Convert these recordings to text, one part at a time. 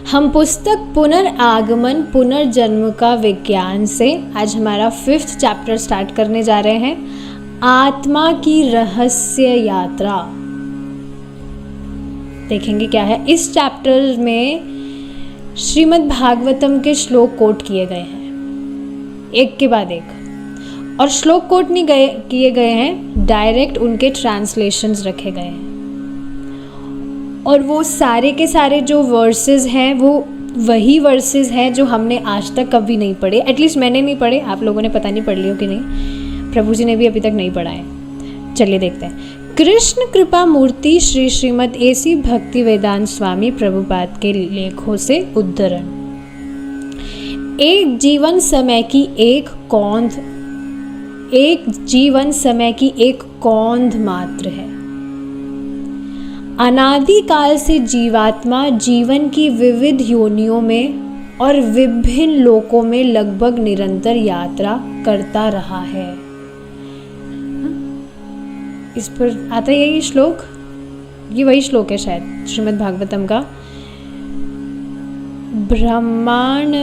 हम पुस्तक पुनर्आगमन पुनर्जन्म का विज्ञान से आज हमारा 5th चैप्टर स्टार्ट करने जा रहे हैं, आत्मा की रहस्य यात्रा। देखेंगे क्या है इस चैप्टर में। श्रीमद् भागवतम के श्लोक कोट किए गए हैं एक के बाद एक, और श्लोक कोट नहीं किए गए हैं, डायरेक्ट उनके ट्रांसलेशंस रखे गए हैं। और वो सारे के सारे जो वर्सेस हैं वो वही वर्सेस हैं जो हमने आज तक कभी नहीं पढ़े। एटलीस्ट मैंने नहीं पढ़े, आप लोगों ने पता नहीं पढ़ लियो कि नहीं, प्रभु जी ने भी अभी तक नहीं पढ़ा है। चलिए देखते हैं। कृष्ण कृपा मूर्ति श्री श्रीमद् एसी भक्ति वेदांत स्वामी प्रभुपाद के लेखों से उद्धरण। एक जीवन समय की एक कौंध मात्र है। अनादि काल से जीवात्मा जीवन की विविध योनियों में और विभिन्न लोकों में लगभग निरंतर यात्रा करता रहा है। इस पर आता है ये श्लोक, ये वही श्लोक है शायद श्रीमद् भागवतम का। ब्रह्मांड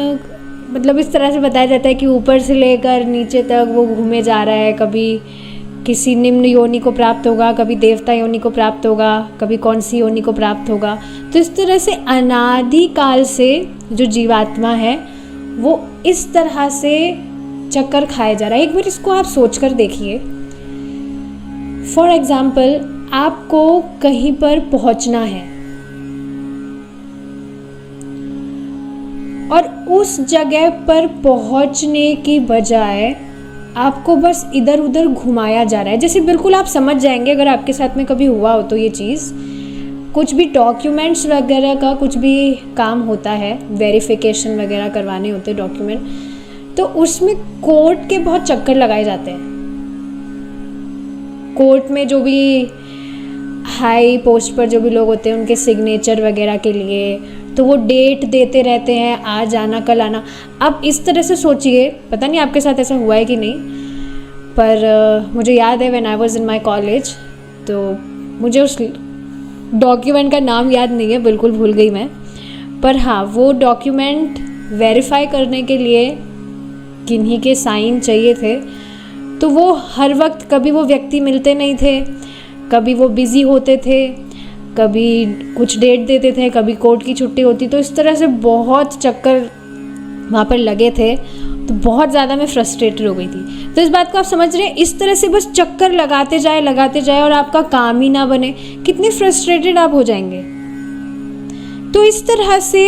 मतलब इस तरह से बताया जाता है कि ऊपर से लेकर नीचे तक वो घूमे जा रहा है। कभी किसी निम्न योनि को प्राप्त होगा, कभी देवता योनि को प्राप्त होगा, कभी कौन सी योनि को प्राप्त होगा। तो इस तरह से अनादि काल से जो जीवात्मा है वो इस तरह से चक्कर खाया जा रहा है। एक बार इसको आप सोच कर देखिए। फॉर एग्जाम्पल, आपको कहीं पर पहुंचना है और उस जगह पर पहुंचने की बजाय आपको बस इधर उधर घुमाया जा रहा है। जैसे बिल्कुल आप समझ जाएंगे अगर आपके साथ में कभी हुआ हो तो ये चीज़। कुछ भी डॉक्यूमेंट्स वगैरह का कुछ भी काम होता है, वेरिफिकेशन वगैरह करवाने होते हैं डॉक्यूमेंट, तो उसमें कोर्ट के बहुत चक्कर लगाए जाते हैं। कोर्ट में जो भी हाई पोस्ट पर जो भी लोग होते हैं उनके सिग्नेचर वगैरह के लिए, तो वो डेट देते रहते हैं, आज आना कल आना। अब इस तरह से सोचिए, पता नहीं आपके साथ ऐसा हुआ है कि नहीं, पर मुझे याद है when I was in my college, तो मुझे उस डॉक्यूमेंट का नाम याद नहीं है, बिल्कुल भूल गई मैं। पर हाँ, वो डॉक्यूमेंट वेरीफाई करने के लिए किन्हीं के साइन चाहिए थे। तो वो हर वक्त कभी वो व्यक्ति मिलते नहीं थे, कभी वो बिज़ी होते थे, कभी कुछ डेट देते थे, कभी कोर्ट की छुट्टी होती। तो इस तरह से बहुत चक्कर वहाँ पर लगे थे, तो बहुत ज़्यादा मैं फ्रस्ट्रेटेड हो गई थी। तो इस बात को आप समझ रहे हैं, इस तरह से बस चक्कर लगाते जाए और आपका काम ही ना बने, कितनी फ्रस्ट्रेटेड आप हो जाएंगे। तो इस तरह से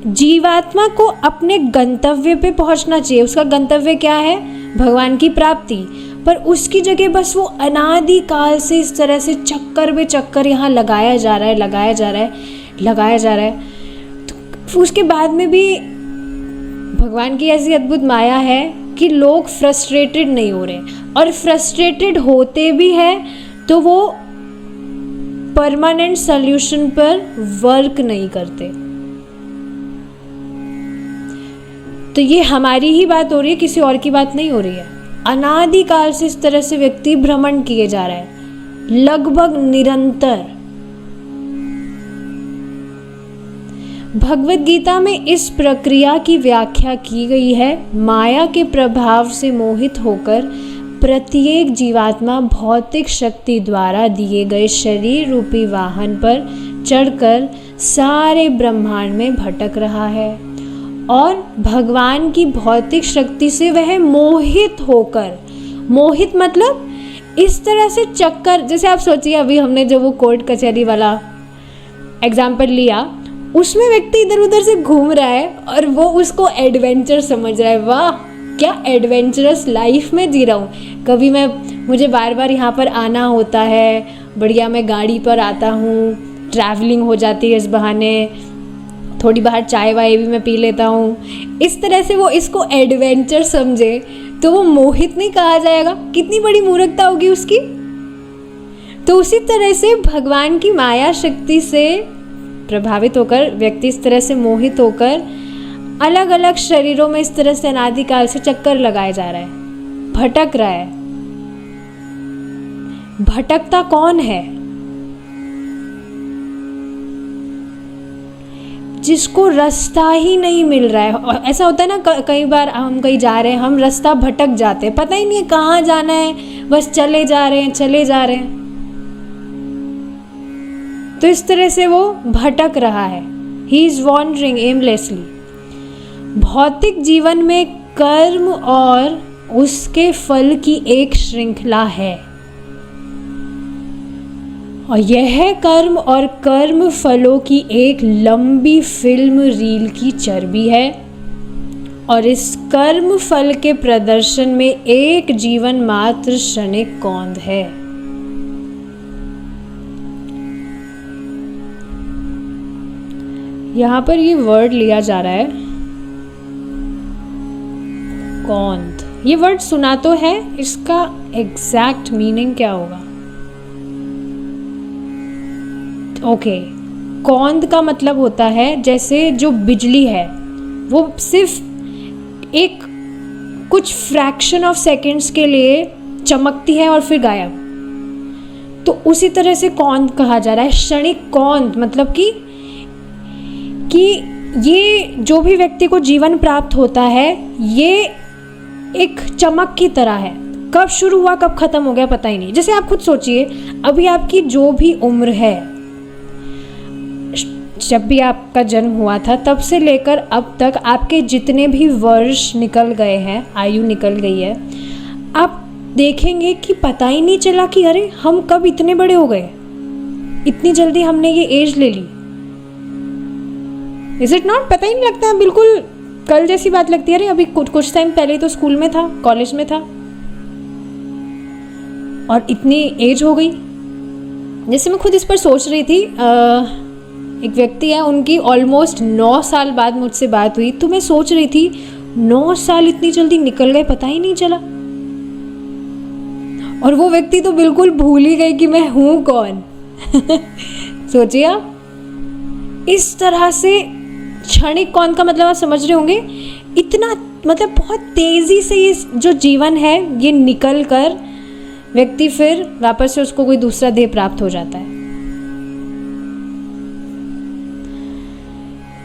जीवात्मा को अपने गंतव्य पे पहुँचना चाहिए। उसका गंतव्य क्या है? भगवान की प्राप्ति। पर उसकी जगह बस वो अनादि काल से इस तरह से चक्कर पे चक्कर यहाँ लगाया जा रहा है। तो उसके बाद में भी भगवान की ऐसी अद्भुत माया है कि लोग फ्रस्ट्रेटेड नहीं हो रहे, और फ्रस्ट्रेटेड होते भी हैं तो वो परमानेंट सॉल्यूशन पर वर्क नहीं करते। तो ये हमारी ही बात हो रही है, किसी और की बात नहीं हो रही है। अनादि काल से इस तरह से व्यक्ति भ्रमण किए जा रहा है, लगभग निरंतर। भगवद गीता में इस प्रक्रिया की व्याख्या की गई है। माया के प्रभाव से मोहित होकर प्रत्येक जीवात्मा भौतिक शक्ति द्वारा दिए गए शरीर रूपी वाहन पर चढ़कर सारे ब्रह्मांड में भटक रहा है, और भगवान की भौतिक शक्ति से वह मोहित होकर, मोहित मतलब इस तरह से चक्कर, जैसे आप सोचिए अभी हमने जो वो कोर्ट कचहरी वाला एग्जाम्पल लिया, उसमें व्यक्ति इधर उधर से घूम रहा है और वो उसको एडवेंचर समझ रहा है। वाह, क्या एडवेंचरस लाइफ में जी रहा हूँ। कभी मुझे बार बार यहाँ पर आना होता है, बढ़िया मैं गाड़ी पर आता हूँ, ट्रैवलिंग हो जाती है इस बहाने, थोड़ी बाहर चाय वाय भी मैं पी लेता हूँ। इस तरह से वो इसको एडवेंचर समझे तो वो मोहित नहीं कहा जाएगा? कितनी बड़ी मूर्खता होगी उसकी। तो उसी तरह से भगवान की माया शक्ति से प्रभावित होकर व्यक्ति इस तरह से मोहित होकर अलग अलग शरीरों में इस तरह से अनादिकाल से चक्कर लगाया जा रहा है, भटक रहा है। भटकता कौन है? जिसको रास्ता ही नहीं मिल रहा है। और ऐसा होता है ना, कई बार हम कहीं जा रहे हैं, हम रास्ता भटक जाते हैं, पता ही नहीं है कहाँ जाना है, बस चले जा रहे हैं चले जा रहे हैं। तो इस तरह से वो भटक रहा है, ही इज वॉन्डरिंग एमलेसली। भौतिक जीवन में कर्म और उसके फल की एक श्रृंखला है, और यह कर्म और कर्म फलों की एक लंबी फिल्म रील की चर्बी है, और इस कर्म फल के प्रदर्शन में एक जीवन मात्र क्षणिक कौंध है। यहाँ पर ये वर्ड लिया जा रहा है कौंध। ये वर्ड सुना तो है, इसका एग्जैक्ट मीनिंग क्या होगा? ओके, कौंध का मतलब होता है जैसे जो बिजली है वो सिर्फ एक कुछ फ्रैक्शन ऑफ सेकंड्स के लिए चमकती है और फिर गायब, तो उसी तरह से कौंध कहा जा रहा है। क्षणिक कौंध मतलब कि ये जो भी व्यक्ति को जीवन प्राप्त होता है ये एक चमक की तरह है, कब शुरू हुआ कब खत्म हो गया पता ही नहीं। जैसे आप खुद सोचिए, अभी आपकी जो भी उम्र है, जब भी आपका जन्म हुआ था तब से लेकर अब तक आपके जितने भी वर्ष निकल गए हैं, आयु निकल गई है, आप देखेंगे कि पता ही नहीं चला कि अरे हम कब इतने बड़े हो गए, इतनी जल्दी हमने ये एज ले ली। Is it not? पता ही नहीं लगता, बिल्कुल कल जैसी बात लगती है। अरे अभी कुछ टाइम पहले तो स्कूल में था, कॉलेज में था, और इतनी एज हो गई। जैसे मैं खुद इस पर सोच रही थी, एक व्यक्ति है, उनकी ऑलमोस्ट 9 साल बाद मुझसे बात हुई, तो मैं सोच रही थी 9 साल इतनी जल्दी निकल गए, पता ही नहीं चला। और वो व्यक्ति तो बिल्कुल भूल ही गई कि मैं हूँ कौन। सोचिए आप, इस तरह से क्षणिक कौन का मतलब आप समझ रहे होंगे, इतना मतलब बहुत तेजी से ये जो जीवन है ये निकल कर व्यक्ति फिर वापस से उसको कोई दूसरा देह प्राप्त हो जाता है।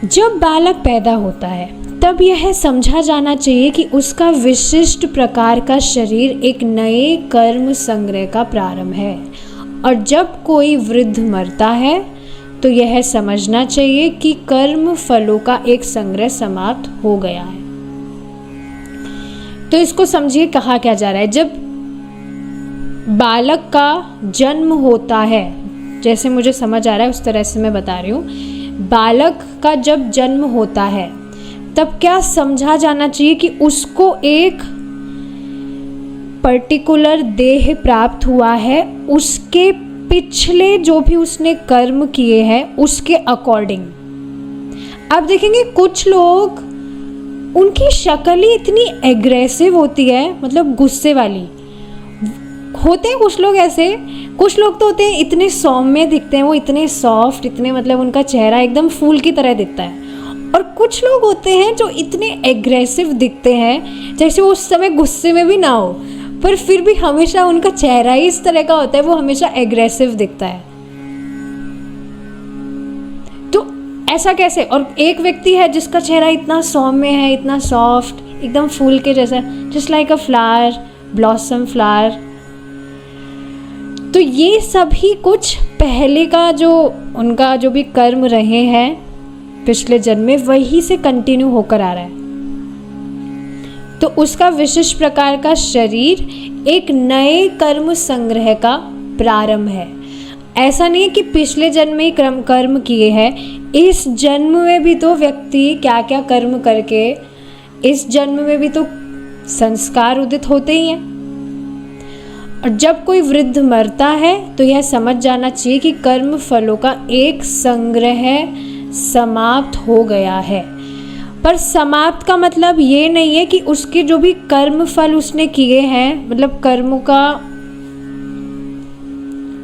जब बालक पैदा होता है तब यह समझा जाना चाहिए कि उसका विशिष्ट प्रकार का शरीर एक नए कर्म संग्रह का प्रारंभ है, और जब कोई वृद्ध मरता है तो यह समझना चाहिए कि कर्म फलों का एक संग्रह समाप्त हो गया है। तो इसको समझिए कहा क्या जा रहा है। जब बालक का जन्म होता है, जैसे मुझे समझ आ रहा है उस तरह से मैं बता रही हूँ, बालक का जब जन्म होता है तब क्या समझा जाना चाहिए कि उसको एक पर्टिकुलर देह प्राप्त हुआ है, उसके पिछले जो भी उसने कर्म किए हैं उसके अकॉर्डिंग। आप देखेंगे कुछ लोग, उनकी शक्ल ही इतनी एग्रेसिव होती है, मतलब गुस्से वाली होते हैं कुछ लोग ऐसे। कुछ लोग तो होते हैं इतने सौम्य दिखते हैं, वो इतने सॉफ्ट, इतने मतलब उनका चेहरा एकदम फूल की तरह दिखता है। और कुछ लोग होते हैं जो इतने एग्रेसिव दिखते हैं जैसे वो उस समय गुस्से में भी ना हो, पर फिर भी हमेशा उनका चेहरा ही इस तरह का होता है, वो हमेशा एग्रेसिव दिखता है। तो ऐसा कैसे? और एक व्यक्ति है जिसका चेहरा इतना सौम्य है, इतना सॉफ्ट, एकदम फूल के जैसा, जस्ट लाइक अ फ्लावर, ब्लॉसम फ्लावर। तो ये सभी कुछ पहले का जो उनका जो भी कर्म रहे हैं पिछले जन्म में, वही से कंटिन्यू होकर आ रहा है। तो उसका विशिष्ट प्रकार का शरीर एक नए कर्म संग्रह का प्रारंभ है। ऐसा नहीं है कि पिछले जन्म में ही कर्म किए हैं, इस जन्म में भी तो व्यक्ति क्या क्या कर्म करके इस जन्म में भी तो संस्कार उदित होते ही हैं। और जब कोई वृद्ध मरता है तो यह समझ जाना चाहिए कि कर्म फलों का एक संग्रह समाप्त हो गया है। पर समाप्त का मतलब ये नहीं है कि उसके जो भी कर्म फल उसने किए हैं, मतलब कर्मों का,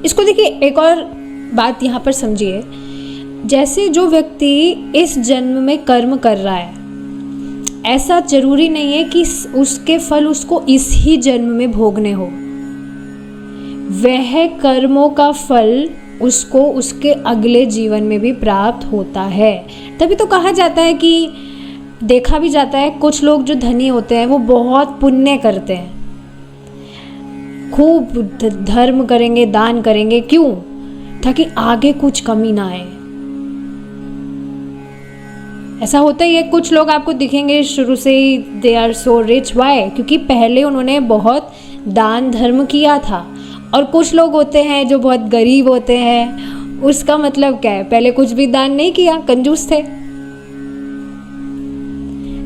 इसको देखिए एक और बात यहाँ पर समझिए। जैसे जो व्यक्ति इस जन्म में कर्म कर रहा है, ऐसा जरूरी नहीं है कि उसके फल उसको इस ही जन्म में भोगने हो। वह कर्मों का फल उसको उसके अगले जीवन में भी प्राप्त होता है। तभी तो कहा जाता है कि देखा भी जाता है कुछ लोग जो धनी होते हैं वो बहुत पुण्य करते हैं, खूब धर्म करेंगे, दान करेंगे, क्यों? ताकि आगे कुछ कमी ना आए। ऐसा होता ही है, कुछ लोग आपको दिखेंगे शुरू से ही they are so rich, why? क्योंकि पहले उन्होंने बहुत दान धर्म किया था। और कुछ लोग होते हैं जो बहुत गरीब होते हैं, उसका मतलब क्या है? पहले कुछ भी दान नहीं किया, कंजूस थे।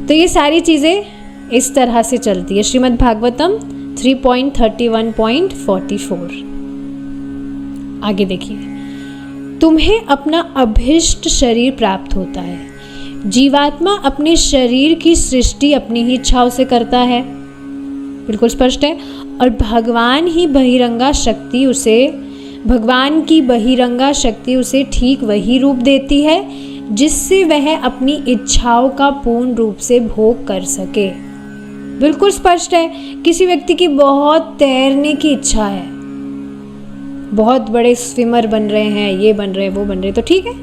तो ये सारी चीज़ें इस तरह से चलती है। श्रीमद् भागवतम 3.31.44। आगे देखिए, तुम्हें अपना अभिष्ट शरीर प्राप्त होता है। जीवात्मा अपने शरीर की सृष्टि अपनी ही इच्छाओं से करता है, बिल्कुल स्पष्ट है। और भगवान की बहिरंगा शक्ति उसे ठीक वही रूप देती है जिससे वह अपनी इच्छाओं का पूर्ण रूप से भोग कर सके। बिल्कुल स्पष्ट है। किसी व्यक्ति की बहुत तैरने की इच्छा है, बहुत बड़े स्विमर बन रहे हैं, ये बन रहे, वो बन रहे, तो ठीक है।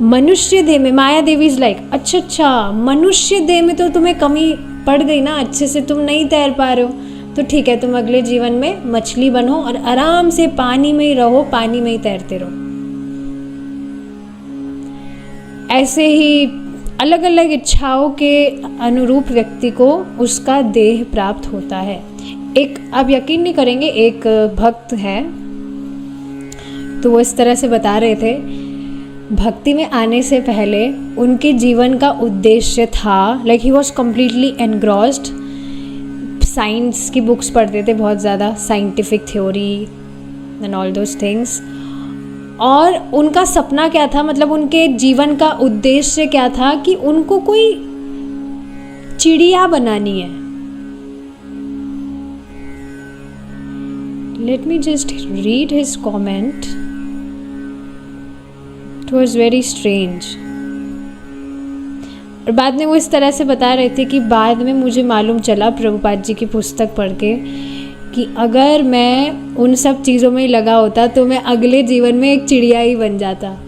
मनुष्य देह में माया देवी इज लाइक, अच्छा मनुष्य देह में तो तुम्हें कमी पड़ गई ना, अच्छे से तुम नहीं तैर पा रहे हो, तो ठीक है, तुम अगले जीवन में मछली बनो और आराम से पानी में ही रहो, पानी में ही तैरते रहो। ऐसे ही अलग अलग इच्छाओं के अनुरूप व्यक्ति को उसका देह प्राप्त होता है। एक, आप यकीन नहीं करेंगे, एक भक्त है, तो वो इस तरह से बता रहे थे, भक्ति में आने से पहले उनके जीवन का उद्देश्य था, like he was completely engrossed, science की बुक्स पढ़ते थे बहुत ज़्यादा, scientific theory and all those things. और उनका सपना क्या था, मतलब उनके जीवन का उद्देश्य क्या था कि उनको कोई चिड़िया बनानी है। Let me just read his comment, it was very strange. और बाद में वो इस तरह से बता रहे थे कि बाद में मुझे मालूम चला प्रभुपाद जी की पुस्तक पढ़ के कि अगर मैं उन सब चीज़ों में लगा होता तो मैं अगले जीवन में एक चिड़िया ही बन जाता।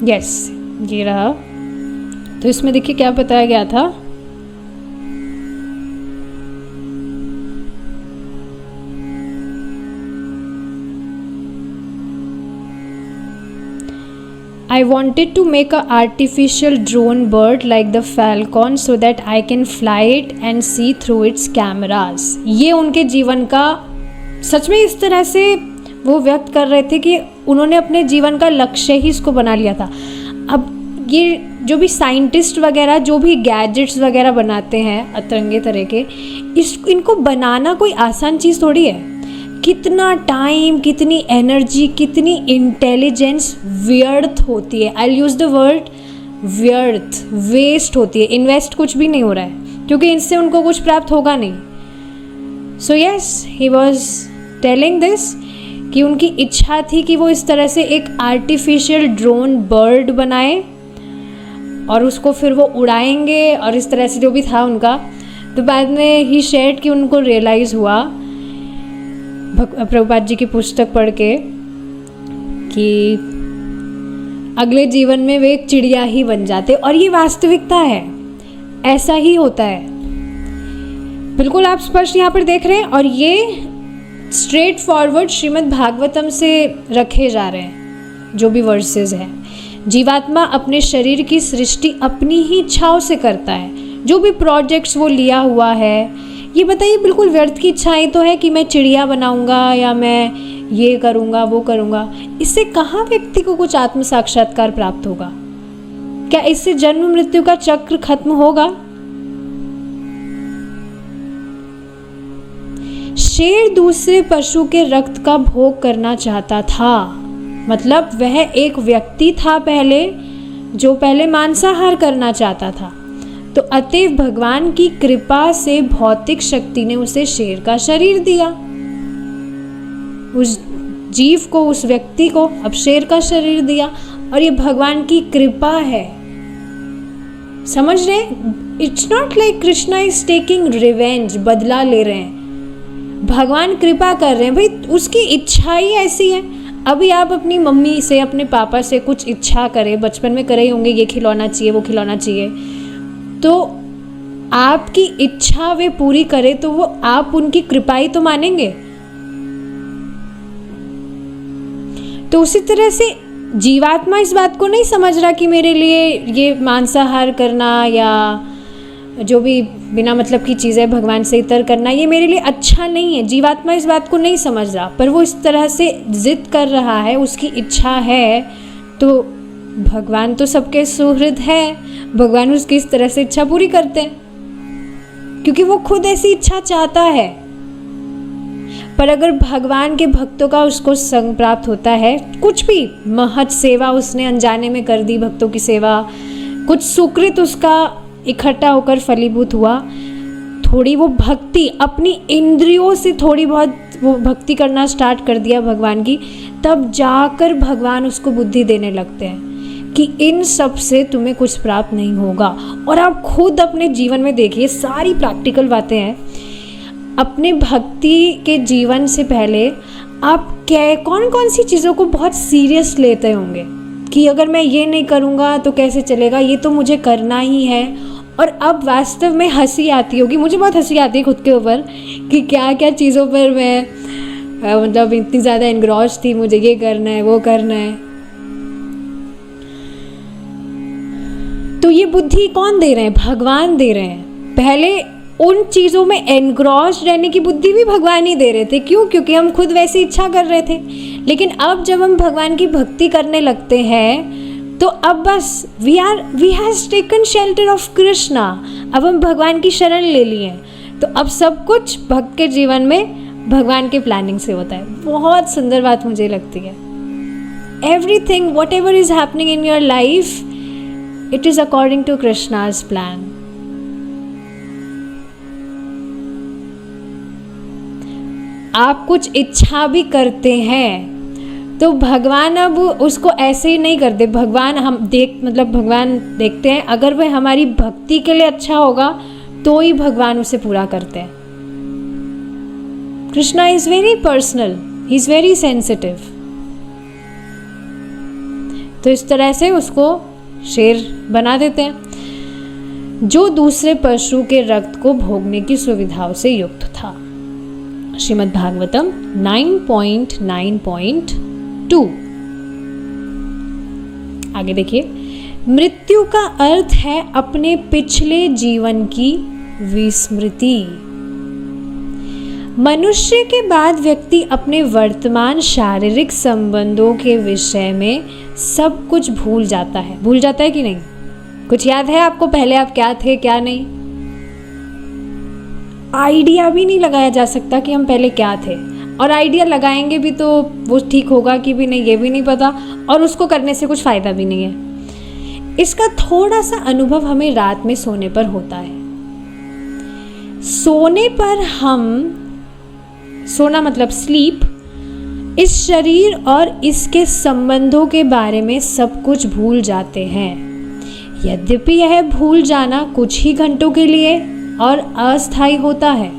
यस, ये रहा। तो इसमें देखिए क्या बताया गया था, I wanted to make a artificial drone bird like the falcon so that I can fly it and see through its cameras। ये उनके जीवन का, सच में इस तरह से वो व्यक्त कर रहे थे कि उन्होंने अपने जीवन का लक्ष्य ही इसको बना लिया था। अब ये जो भी साइंटिस्ट वगैरह जो भी गैजेट्स वगैरह बनाते हैं अतरंगे तरह के, इनको बनाना कोई आसान चीज़ थोड़ी है। कितना टाइम, कितनी एनर्जी, कितनी इंटेलिजेंस व्यर्थ होती है। आई यूज़ द वर्ड व्यर्थ, वेस्ट होती है, इन्वेस्ट कुछ भी नहीं हो रहा है, क्योंकि इनसे उनको कुछ प्राप्त होगा नहीं। So yes, he was telling this कि उनकी इच्छा थी कि वो इस तरह से एक आर्टिफिशियल ड्रोन बर्ड बनाए और उसको फिर वो उड़ाएंगे, और इस तरह से जो भी था उनका। तो बाद में ही शेयर्ड कि उनको रियलाइज़ हुआ प्रभुपाद जी की पुस्तक पढ़ के कि अगले जीवन में वे एक चिड़िया ही बन जाते, और ये वास्तविकता है, ऐसा ही होता है। बिल्कुल आप स्पष्ट यहाँ पर देख रहे हैं, और ये स्ट्रेट फॉरवर्ड श्रीमद् भागवतम से रखे जा रहे हैं जो भी वर्सेस हैं। जीवात्मा अपने शरीर की सृष्टि अपनी ही इच्छाओं से करता है। जो भी प्रोजेक्ट्स वो लिया हुआ है, ये बताइए बिल्कुल व्यर्थ की इच्छाएं तो है कि मैं चिड़िया बनाऊंगा या मैं ये करूंगा वो करूंगा। इससे कहाँ व्यक्ति को कुछ आत्म साक्षात्कार प्राप्त होगा? क्या इससे जन्म मृत्यु का चक्र खत्म होगा? शेर दूसरे पशु के रक्त का भोग करना चाहता था, मतलब वह एक व्यक्ति था पहले जो पहले मांसाहार करना चाहता था। तो अतएव भगवान की कृपा से भौतिक शक्ति ने उसे शेर का शरीर दिया, उस जीव को, उस व्यक्ति को अब शेर का शरीर दिया, और ये भगवान की कृपा है। समझ रहे? It's not like Krishna is taking revenge, बदला ले रहे हैं, भगवान कृपा कर रहे हैं। भाई उसकी इच्छा ही ऐसी है। अभी आप अपनी मम्मी से, अपने पापा से कुछ इच्छा करें, बचपन में करे होंगे ये खिलौना चाहिए, वो खिलौना चाहिए, तो आपकी इच्छा वे पूरी करे तो वो आप उनकी कृपा ही तो मानेंगे। तो उसी तरह से जीवात्मा इस बात को नहीं समझ रहा कि मेरे लिए ये मांसाहार करना या जो भी बिना मतलब की चीज़ें भगवान से इतर करना ये मेरे लिए अच्छा नहीं है। जीवात्मा इस बात को नहीं समझ रहा, पर वो इस तरह से जिद कर रहा है, उसकी इच्छा है। तो भगवान तो सबके सुहृद है, भगवान उसकी इस तरह से इच्छा पूरी करते हैं क्योंकि वो खुद ऐसी इच्छा चाहता है। पर अगर भगवान के भक्तों का उसको संग प्राप्त होता है, कुछ भी महत सेवा उसने अनजाने में कर दी, भक्तों की सेवा, कुछ सुकृत उसका इकट्ठा होकर फलीभूत हुआ, थोड़ी वो भक्ति अपनी इंद्रियों से थोड़ी बहुत वो भक्ति करना स्टार्ट कर दिया भगवान की, तब जाकर भगवान उसको बुद्धि देने लगते हैं कि इन सब से तुम्हें कुछ प्राप्त नहीं होगा। और आप खुद अपने जीवन में देखिए, सारी प्रैक्टिकल बातें हैं। अपने भक्ति के जीवन से पहले आप कौन कौन सी चीज़ों को बहुत सीरियस लेते होंगे कि अगर मैं ये नहीं करूँगा तो कैसे चलेगा, ये तो मुझे करना ही है। और अब वास्तव में हंसी आती होगी, मुझे बहुत हंसी आती है खुद के ऊपर कि क्या क्या चीज़ों पर मैं मतलब इतनी ज़्यादा एनग्रॉस थी, मुझे ये करना है, वो करना है। तो ये बुद्धि कौन दे रहे हैं? भगवान दे रहे हैं। पहले उन चीज़ों में एनग्रॉस रहने की बुद्धि भी भगवान ही दे रहे थे। क्यों? क्योंकि हम खुद वैसी इच्छा कर रहे थे। लेकिन अब जब हम भगवान की भक्ति करने लगते हैं तो अब बस we has taken shelter of Krishna, अब हम भगवान की शरण ले लिए हैं। तो अब सब कुछ भक्त के जीवन में भगवान के प्लानिंग से होता है। बहुत सुंदर बात मुझे लगती है। Everything what ever is happening in your life, it is according to Krishna's plan. आप कुछ इच्छा भी करते हैं तो भगवान अब उसको ऐसे ही नहीं करते। भगवान भगवान देखते हैं, अगर वह हमारी भक्ति के लिए अच्छा होगा तो ही भगवान उसे पूरा करते हैं। Krishna is very personal, he is very sensitive. तो इस तरह से उसको शेर बना देते हैं जो दूसरे पशु के रक्त को भोगने की सुविधाओं से युक्त था। श्रीमद् भागवतम 9.9.2। आगे देखिए, मृत्यु का अर्थ है अपने पिछले जीवन की विस्मृति। मनुष्य के बाद व्यक्ति अपने वर्तमान शारीरिक संबंधों के विषय में सब कुछ भूल जाता है। भूल जाता है कि नहीं? कुछ याद है आपको पहले आप क्या थे क्या नहीं? आइडिया भी नहीं लगाया जा सकता कि हम पहले क्या थे, और आइडिया लगाएंगे भी तो वो ठीक होगा कि भी नहीं ये भी नहीं पता, और उसको करने से कुछ फ़ायदा भी नहीं है। इसका थोड़ा सा अनुभव हमें रात में सोने पर होता है। सोने पर हम, सोना मतलब स्लीप, इस शरीर और इसके संबंधों के बारे में सब कुछ भूल जाते हैं। यद्यपि यह भूल जाना कुछ ही घंटों के लिए और अस्थायी होता है।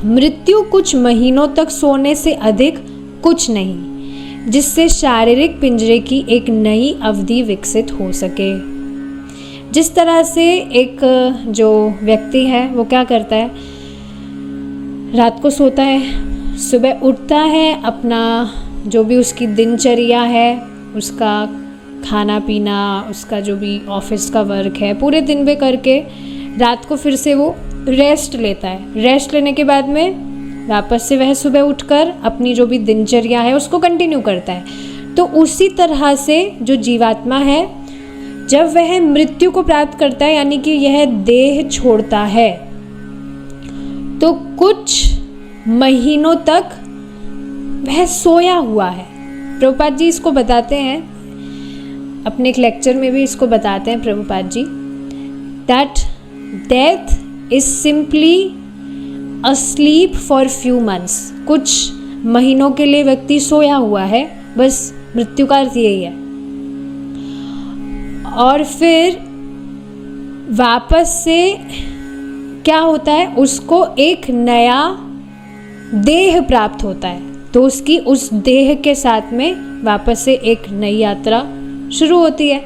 मृत्यु कुछ महीनों तक सोने से अधिक कुछ नहीं, जिससे शारीरिक पिंजरे की एक नई अवधि विकसित हो सके। जिस तरह से एक जो व्यक्ति है वो क्या करता है, रात को सोता है, सुबह उठता है, अपना जो भी उसकी दिनचर्या है, उसका खाना पीना, उसका जो भी ऑफिस का वर्क है, पूरे दिन में करके रात को फिर से वो रेस्ट लेता है। रेस्ट लेने के बाद में वापस से वह सुबह उठकर अपनी जो भी दिनचर्या है उसको कंटिन्यू करता है। तो उसी तरह से जो जीवात्मा है, जब वह मृत्यु को प्राप्त करता है, यानी कि यह देह छोड़ता है, तो कुछ महीनों तक वह सोया हुआ है। प्रभुपाद जी इसको बताते हैं, अपने एक लेक्चर में भी इसको बताते हैं Prabhupada ji, that death is simply a sleep for few months. कुछ महीनों के लिए व्यक्ति सोया हुआ है, बस मृत्यु का अर्थ यही है। और फिर वापस से क्या होता है, उसको एक नया देह प्राप्त होता है, तो उसकी उस देह के साथ में वापस से एक नई यात्रा शुरू होती है।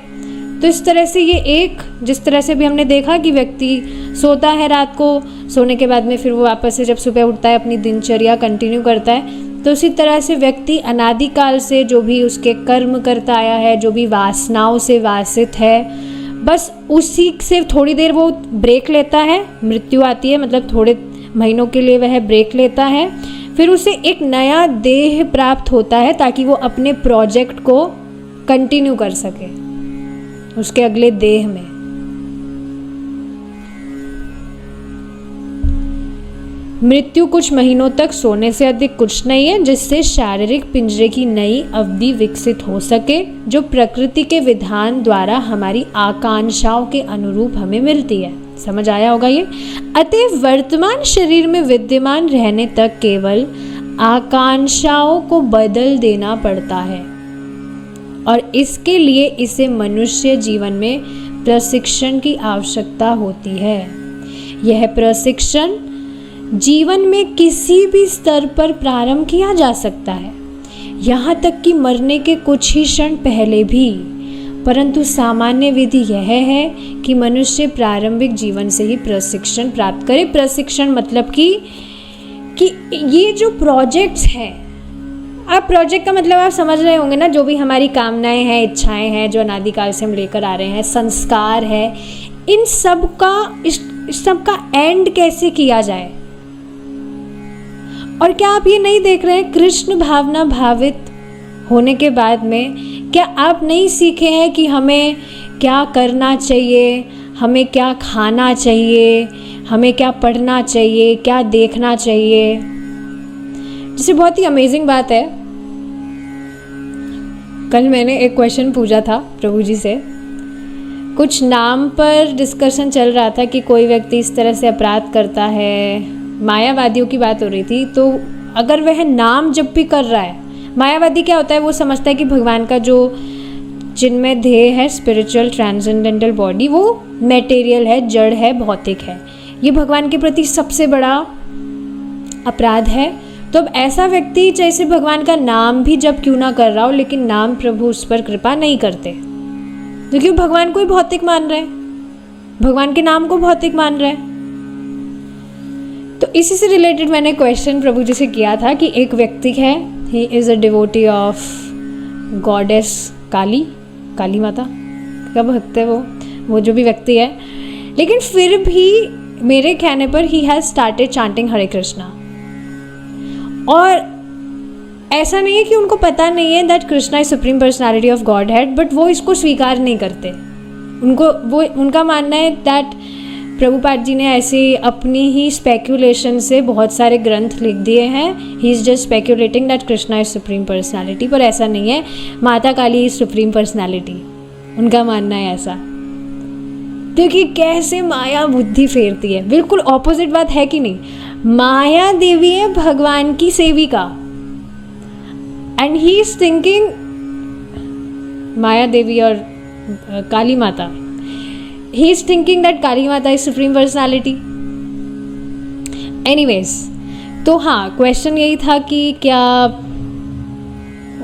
तो इस तरह से ये एक, जिस तरह से भी हमने देखा कि व्यक्ति सोता है रात को, सोने के बाद में फिर वो वापस से जब सुबह उठता है अपनी दिनचर्या कंटिन्यू करता है, तो उसी तरह से व्यक्ति अनादिकाल से जो भी उसके कर्म करता आया है, जो भी वासनाओं से वासित है, बस उसी से थोड़ी देर वो ब्रेक लेता है, मृत्यु आती है, मतलब थोड़े महीनों के लिए वह ब्रेक लेता है, फिर उसे एक नया देह प्राप्त होता है ताकि वो अपने प्रोजेक्ट को कंटिन्यू कर सके उसके अगले देह में। मृत्यु कुछ महीनों तक सोने से अधिक कुछ नहीं है, जिससे शारीरिक पिंजरे की नई अवधि विकसित हो सके, जो प्रकृति के विधान द्वारा हमारी आकांक्षाओं के अनुरूप हमें मिलती है। समझ आया होगा ये। अतः वर्तमान शरीर में विद्यमान रहने तक केवल आकांक्षाओं को बदल देना पड़ता है, और इसके लिए इसे मनुष्य जीवन में प्रशिक्षण की आवश्यकता होती है। यह प्रशिक्षण जीवन में किसी भी स्तर पर प्रारंभ किया जा सकता है, यहाँ तक कि मरने के कुछ ही क्षण पहले भी, परंतु सामान्य विधि यह है कि मनुष्य प्रारंभिक जीवन से ही प्रशिक्षण प्राप्त करे। प्रशिक्षण मतलब कि ये जो प्रोजेक्ट्स हैं, अब प्रोजेक्ट का मतलब आप समझ रहे होंगे ना, जो भी हमारी कामनाएं हैं, इच्छाएं हैं, जो अनादिकाल से हम लेकर आ रहे हैं, संस्कार है, इन सब का एंड कैसे किया जाए। और क्या आप ये नहीं देख रहे हैं, कृष्ण भावना भावित होने के बाद में क्या आप नहीं सीखे हैं कि हमें क्या करना चाहिए, हमें क्या खाना चाहिए, हमें क्या पढ़ना चाहिए, क्या देखना चाहिए। जैसे बहुत ही अमेजिंग बात है, कल मैंने एक क्वेश्चन पूछा था प्रभु जी से, कुछ नाम पर डिस्कशन चल रहा था कि कोई व्यक्ति इस तरह से अपराध करता है, मायावादियों की बात हो रही थी। तो अगर वह नाम जब भी कर रहा है, मायावादी क्या होता है, वो समझता है कि भगवान का जो जिनमें ध्येय है स्पिरिचुअल ट्रांसेंडेंटल बॉडी, वो मटेरियल है, जड़ है, भौतिक है, ये भगवान के प्रति सबसे बड़ा अपराध है। तो अब ऐसा व्यक्ति जैसे भगवान का नाम भी जब क्यों ना कर रहा हो, लेकिन नाम प्रभु उस पर कृपा नहीं करते, क्योंकि भगवान को ही भौतिक मान रहे हैं, भगवान के नाम को भौतिक मान रहे हैं। तो इसी से रिलेटेड मैंने क्वेश्चन प्रभु जी से किया था कि एक व्यक्ति है, he is a devotee of goddess Kali Mata का भक्त है वो जो भी व्यक्ति है, लेकिन फिर भी मेरे कहने पर ही हैज़ स्टार्टेड चांटिंग हरे कृष्णा। और ऐसा नहीं है कि उनको पता नहीं है that Krishna is supreme personality of God head, but वो इसको स्वीकार नहीं करते। उनका मानना है दैट प्रभुपाद जी ने ऐसे अपनी ही स्पेक्यूलेशन से बहुत सारे ग्रंथ लिख दिए हैं, he is just speculating that Krishna is supreme personality, पर ऐसा नहीं है, माता काली इज सुप्रीम पर्सनालिटी, उनका मानना है ऐसा। देखिए कैसे माया बुद्धि फेरती है, बिल्कुल ऑपोजिट बात है कि नहीं। माया देवी है भगवान की सेविका, एंड ही इज थिंकिंग, माया देवी और काली माता, he is thinking that काली माता is supreme personality. anyways, तो हाँ, क्वेश्चन यही था कि क्या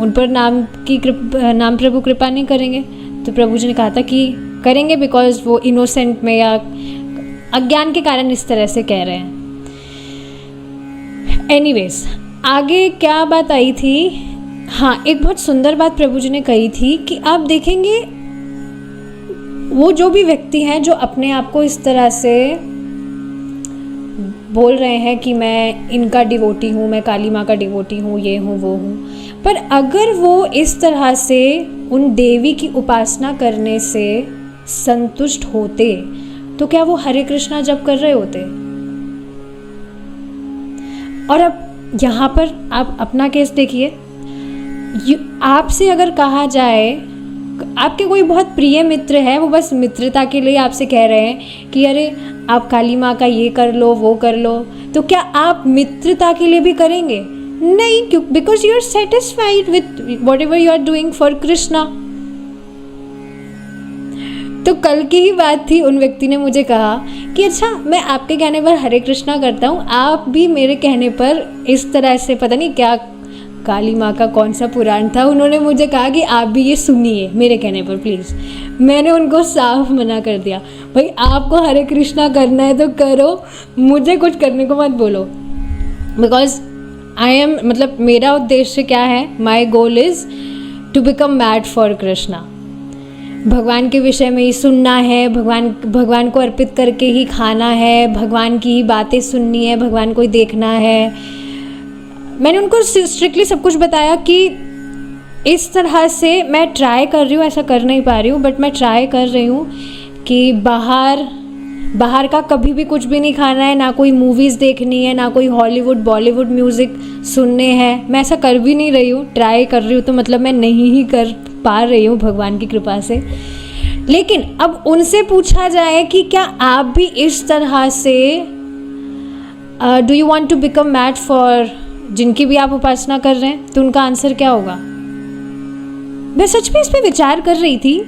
उन पर नाम प्रभु कृपा नहीं करेंगे। तो प्रभु जी ने कहा था कि करेंगे, बिकॉज वो इनोसेंट में या अज्ञान के कारण इस तरह से कह रहे हैं। anyways, आगे क्या बात आई थी, हाँ, एक बहुत सुंदर बात प्रभु जी ने कही थी कि आप देखेंगे वो जो भी व्यक्ति हैं जो अपने आप को इस तरह से बोल रहे हैं कि मैं इनका डिवोटी हूँ, मैं काली माँ का डिवोटी हूँ, ये हूँ वो हूँ, पर अगर वो इस तरह से उन देवी की उपासना करने से संतुष्ट होते तो क्या वो हरे कृष्णा जप कर रहे होते। और अब यहाँ पर आप अपना केस देखिए, आपसे अगर कहा जाए आपके कोई बहुत प्रिय मित्र है, वो बस मित्रता के लिए आपसे कह रहे हैं कि अरे आप काली माँ का ये कर लो वो कर लो, तो क्या आप मित्रता के लिए भी करेंगे? नहीं, क्यों? Because you are satisfied with what ever you are doing for Krishna. तो कल की ही बात थी, उन व्यक्ति ने मुझे कहा कि अच्छा मैं आपके कहने पर हरे कृष्णा करता हूँ, आप भी मेरे कहने पर इस तरह से, पता नहीं क्या काली माँ का कौन सा पुराण था, उन्होंने मुझे कहा कि आप भी ये सुनिए मेरे कहने पर प्लीज़। मैंने उनको साफ मना कर दिया, भाई आपको हरे कृष्णा करना है तो करो, मुझे कुछ करने को मत बोलो। बिकॉज आई एम, मतलब मेरा उद्देश्य क्या है, my goal is to become mad for Krishna. भगवान के विषय में ही सुनना है, भगवान को अर्पित करके ही खाना है, भगवान की ही बातें सुननी है, भगवान को ही देखना है। मैंने उनको स्ट्रिक्टली सब कुछ बताया कि इस तरह से मैं ट्राई कर रही हूँ, ऐसा कर नहीं पा रही हूँ बट मैं ट्राई कर रही हूँ कि बाहर का कभी भी कुछ भी नहीं खाना है, ना कोई मूवीज़ देखनी है, ना कोई हॉलीवुड बॉलीवुड म्यूज़िक सुनने हैं। मैं ऐसा कर भी नहीं रही हूँ, ट्राई कर रही हूँ, तो मतलब मैं नहीं ही कर पा रही हूँ भगवान की कृपा से। लेकिन अब उनसे पूछा जाए कि क्या आप भी इस तरह से do you want to become mad for जिनकी भी आप उपासना कर रहे हैं, तो उनका आंसर क्या होगा? मैं सच में इस पे विचार कर रही थी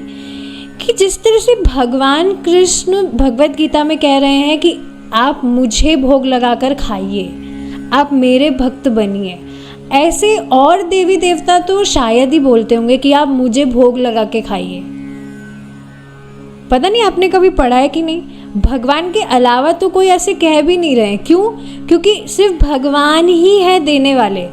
कि जिस तरह से भगवान कृष्ण भगवत गीता में कह रहे हैं कि आप मुझे भोग लगाकर खाइए, आप मेरे भक्त बनिए, ऐसे और देवी देवता तो शायद ही बोलते होंगे कि आप मुझे भोग लगा के खाइए। पता नहीं आपने कभी पढ़ा है कि नहीं, भगवान के अलावा तो कोई ऐसे कह भी नहीं रहे। क्यों? क्योंकि सिर्फ भगवान ही है देने वाले।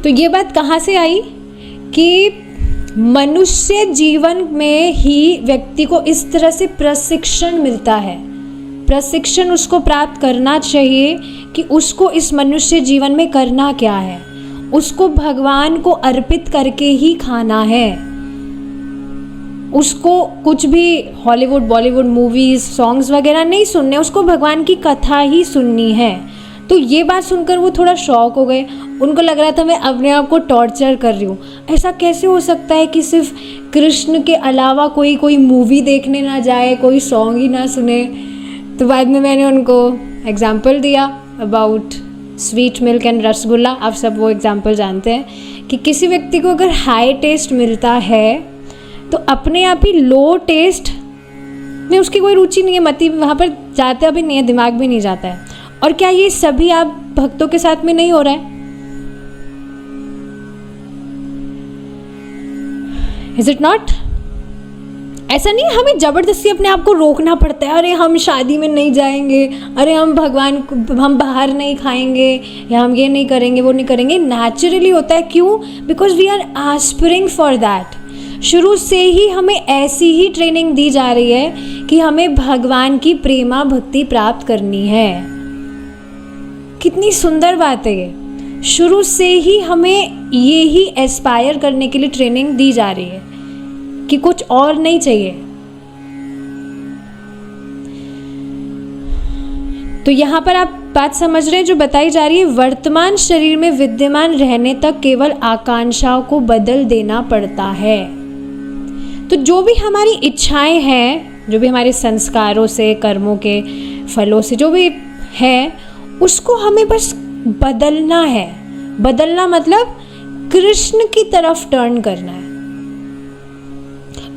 तो ये बात कहाँ से आई कि मनुष्य जीवन में ही व्यक्ति को इस तरह से प्रशिक्षण मिलता है, प्रशिक्षण उसको प्राप्त करना चाहिए कि उसको इस मनुष्य जीवन में करना क्या है, उसको भगवान को अर्पित करके ही खाना है। उसको कुछ भी हॉलीवुड बॉलीवुड मूवीज़ सॉन्ग्स वगैरह नहीं सुनने, उसको भगवान की कथा ही सुननी है। तो ये बात सुनकर वो थोड़ा शॉक हो गए। उनको लग रहा था मैं अपने आप को टॉर्चर कर रही हूँ, ऐसा कैसे हो सकता है कि सिर्फ कृष्ण के अलावा कोई मूवी देखने ना जाए, कोई सॉन्ग ही ना सुने। तो बाद में मैंने उनको एग्जाम्पल दिया about sweet milk and rasgulla. आप सब वो एग्जाम्पल जानते हैं कि किसी व्यक्ति को अगर हाई टेस्ट मिलता है तो अपने आप ही लो टेस्ट में उसकी कोई रुचि नहीं है, मति वहाँ पर जाता भी नहीं है, दिमाग भी नहीं जाता है। और क्या ये सभी आप भक्तों के साथ में नहीं हो रहा है? Is it not? ऐसा नहीं, हमें ज़बरदस्ती अपने आप को रोकना पड़ता है, अरे हम शादी में नहीं जाएंगे, अरे हम हम बाहर नहीं खाएंगे, या हम ये नहीं करेंगे वो नहीं करेंगे। नेचुरली होता है। क्यों? Because we are aspiring for that. शुरू से ही हमें ऐसी ही ट्रेनिंग दी जा रही है कि हमें भगवान की प्रेमा भक्ति प्राप्त करनी है। कितनी सुंदर बात है ये। शुरू से ही हमें ये ही एस्पायर करने के लिए ट्रेनिंग दी जा रही है कि कुछ और नहीं चाहिए। तो यहाँ पर आप बात समझ रहे हैं जो बताई जा रही है, वर्तमान शरीर में विद्यमान रहने तक केवल आकांक्षाओं को बदल देना पड़ता है। तो जो भी हमारी इच्छाएं हैं, जो भी हमारे संस्कारों से, कर्मों के फलों से जो भी है, उसको हमें बस बदलना है। बदलना मतलब कृष्ण की तरफ टर्न करना है।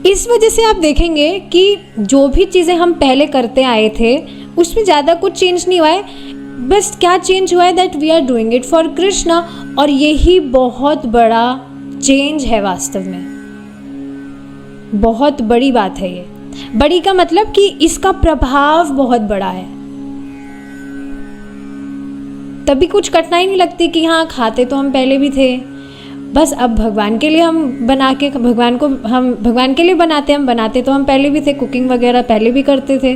इस वजह से आप देखेंगे कि जो भी चीज़ें हम पहले करते आए थे उसमें ज़्यादा कुछ चेंज नहीं हुआ है। बस क्या चेंज हुआ है, that we are doing it for Krishna. और यही बहुत बड़ा चेंज है, वास्तव में बहुत बड़ी बात है ये। बड़ी का मतलब कि इसका प्रभाव बहुत बड़ा है। तभी कुछ कठिनाई नहीं लगती कि हाँ खाते तो हम पहले भी थे, बस अब भगवान के लिए हम बना के भगवान के लिए बनाते, हम बनाते तो हम पहले भी थे, कुकिंग वगैरह पहले भी करते थे,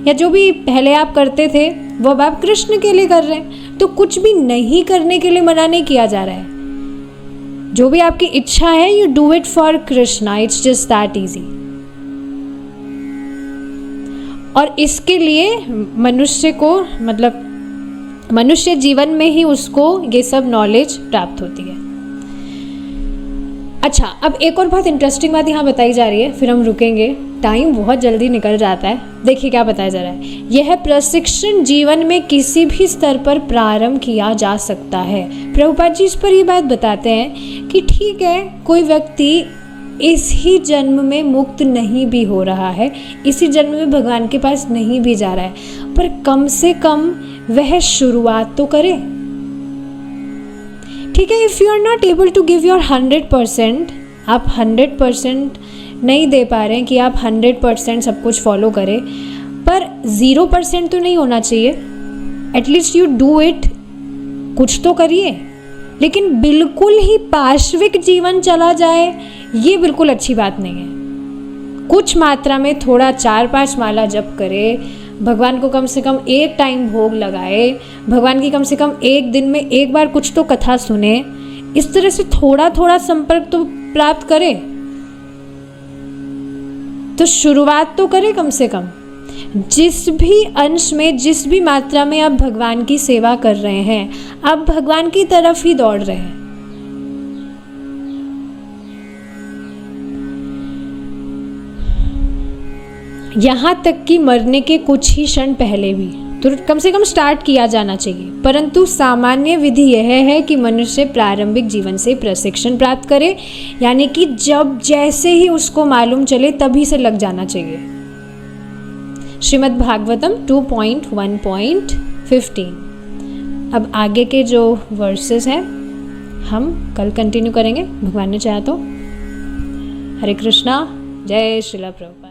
या जो भी पहले आप करते थे वो अब आप कृष्ण के लिए कर रहे हैं। तो कुछ भी नहीं करने के लिए मना नहीं किया जा रहा है। जो भी आपकी इच्छा है, you do it for Krishna, it's just that easy. और इसके लिए मनुष्य को, मतलब मनुष्य जीवन में ही उसको ये सब नॉलेज प्राप्त होती है। अच्छा, अब एक और बहुत इंटरेस्टिंग बात यहाँ बताई जा रही है, फिर हम रुकेंगे, टाइम बहुत जल्दी निकल जाता है। देखिए क्या बताया जा रहा है, यह प्रशिक्षण जीवन में किसी भी स्तर पर प्रारंभ किया जा सकता है। प्रभुपाद जी इस पर ये बात बताते हैं कि ठीक है, कोई व्यक्ति इस ही जन्म में मुक्त नहीं भी हो रहा है, इसी जन्म में भगवान के पास नहीं भी जा रहा है, पर कम से कम वह शुरुआत तो करे। ठीक है, if you are not able to give your 100%, आप 100% नहीं दे पा रहे हैं कि आप 100% सब कुछ फॉलो करें, पर 0% तो नहीं होना चाहिए। एटलीस्ट यू डू इट, कुछ तो करिए। लेकिन बिल्कुल ही पार्श्विक जीवन चला जाए, ये बिल्कुल अच्छी बात नहीं है। कुछ मात्रा में थोड़ा 4-5 माला जप करे, भगवान को कम से कम एक टाइम भोग लगाए, भगवान की कम से कम एक दिन में एक बार कुछ तो कथा सुने, इस तरह से थोड़ा थोड़ा संपर्क तो प्राप्त करे, तो शुरुआत तो करे कम से कम। जिस भी अंश में, जिस भी मात्रा में आप भगवान की सेवा कर रहे हैं, आप भगवान की तरफ ही दौड़ रहे हैं। यहाँ तक कि मरने के कुछ ही क्षण पहले भी तो कम से कम स्टार्ट किया जाना चाहिए। परंतु सामान्य विधि यह है कि मनुष्य प्रारंभिक जीवन से प्रशिक्षण प्राप्त करे, यानी कि जब जैसे ही उसको मालूम चले तभी से लग जाना चाहिए। श्रीमद् भागवतम 2.1.15। अब आगे के जो वर्सेस हैं हम कल कंटिन्यू करेंगे, भगवान ने चाहा तो। हरे कृष्णा, जय श्रीला प्रभुपाद।